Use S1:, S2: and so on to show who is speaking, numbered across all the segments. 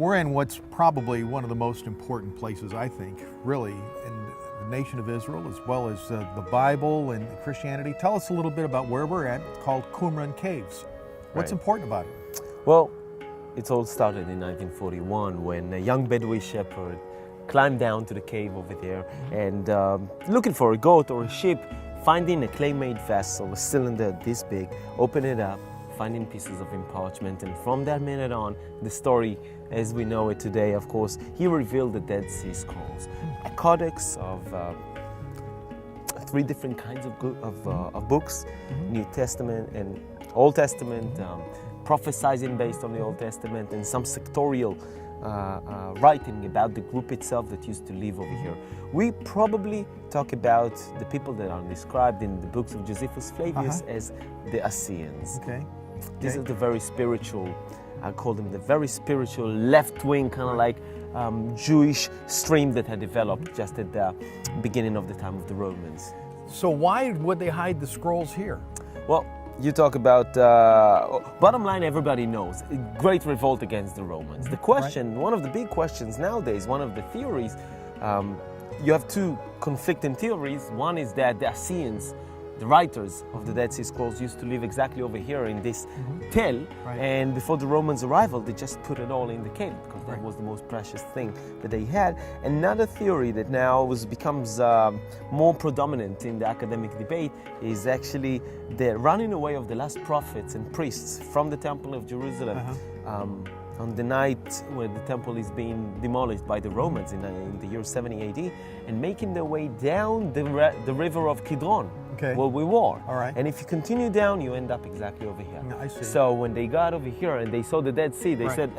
S1: We're in what's probably one of the most important places, I think, really, in the nation of Israel, as well as the Bible and Christianity. Tell us a little bit about where we're at. It's called Qumran Caves. What's important about it?
S2: Well, it all started in 1941 when a young Bedouin shepherd climbed down to the cave over there and looking for a goat or a sheep, finding a clay-made vessel, a cylinder this big, open it up, finding pieces of parchment, and from that minute on, the story as we know it today, of course, he revealed the Dead Sea Scrolls, a codex of 3 different kinds of books, New Testament and Old Testament, prophesizing based on the Old Testament, and some sectorial writing about the group itself that used to live over here. We probably talk about the people that are described in the books of Josephus Flavius as the Assyrians. These are the very spiritual, I call them the very spiritual left-wing, kind of like Jewish stream that had developed just at the beginning of the time of the Romans.
S1: So why would they hide the scrolls here?
S2: Well, you talk about, bottom line, everybody knows, a great revolt against the Romans. The question, one of the big questions nowadays, one of the theories, you have 2 conflicting theories. One is that the Assyrians, the writers of the Dead Sea Scrolls, used to live exactly over here in this tell, and before the Romans' arrival, they just put it all in the cave because that was the most precious thing that they had. Another theory that now becomes more predominant in the academic debate is actually the running away of the last prophets and priests from the Temple of Jerusalem on the night when the temple is being demolished by the Romans in the year 70 AD, and making their way down the river of Qumran, where we were. And if you continue down, you end up exactly over here.
S1: I see.
S2: So when they got over here and they saw the Dead Sea, they said,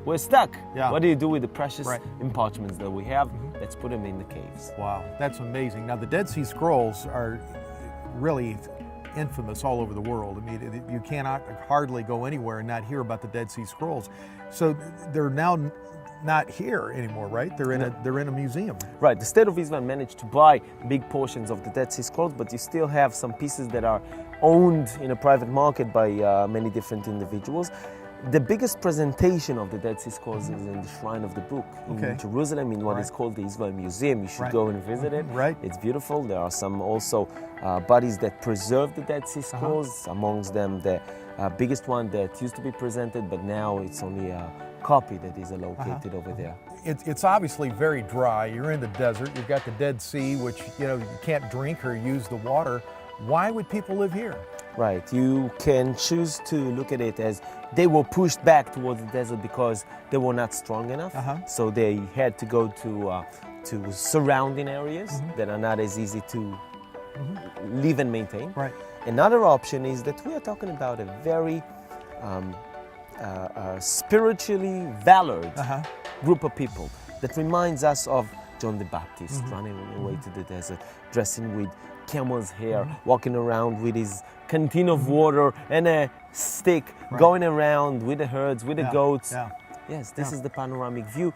S2: we're stuck. What do you do with the precious parchments that we have? Let's put them in the caves.
S1: Wow, that's amazing. Now the Dead Sea Scrolls are really infamous all over the world. I mean, you cannot hardly go anywhere and not hear about the Dead Sea Scrolls. So they're now not here anymore, right? They're in a museum.
S2: Right. The State of Israel managed to buy big portions of the Dead Sea Scrolls, but you still have some pieces that are owned in a private market by many different individuals. The biggest presentation of the Dead Sea Scrolls is in the Shrine of the Book in Jerusalem, in what is called the Israel Museum. You should go and visit it. It's beautiful. There are some also bodies that preserve the Dead Sea Scrolls, amongst them the biggest one that used to be presented, but now it's only a copy that is located over there.
S1: It's obviously very dry. You're in the desert. You've got the Dead Sea, which you can't drink or use the water. Why would people live here?
S2: Right. You can choose to look at it as they were pushed back towards the desert because they were not strong enough. So they had to go to surrounding areas that are not as easy to live and maintain. Another option is that we are talking about a very spiritually valored group of people that reminds us of John the Baptist running away to the desert, dressing with camel's hair, walking around with his canteen of water and a stick, going around with the herds, with the goats. Yes, this is the panoramic view.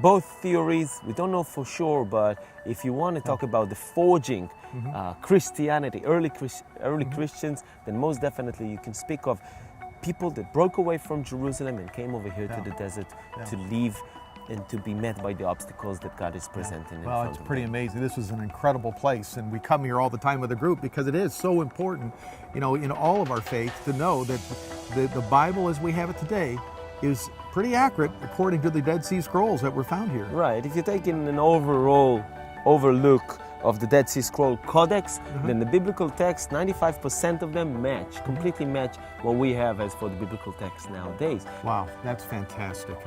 S2: Both theories, we don't know for sure, but if you want to talk about the forging Christianity, early Christians, then most definitely you can speak of people that broke away from Jerusalem and came over here to the desert to live and to be met by the obstacles that God is presenting in front of them.
S1: Well, it's pretty amazing. This is an incredible place, and we come here all the time with a group because it is so important, in all of our faith, to know that the Bible as we have it today is pretty accurate according to the Dead Sea Scrolls that were found here.
S2: Right. If you're taking an overall overlook of the Dead Sea Scroll Codex, then the biblical text, 95% of them completely match what we have as for the biblical text nowadays.
S1: Wow, that's fantastic.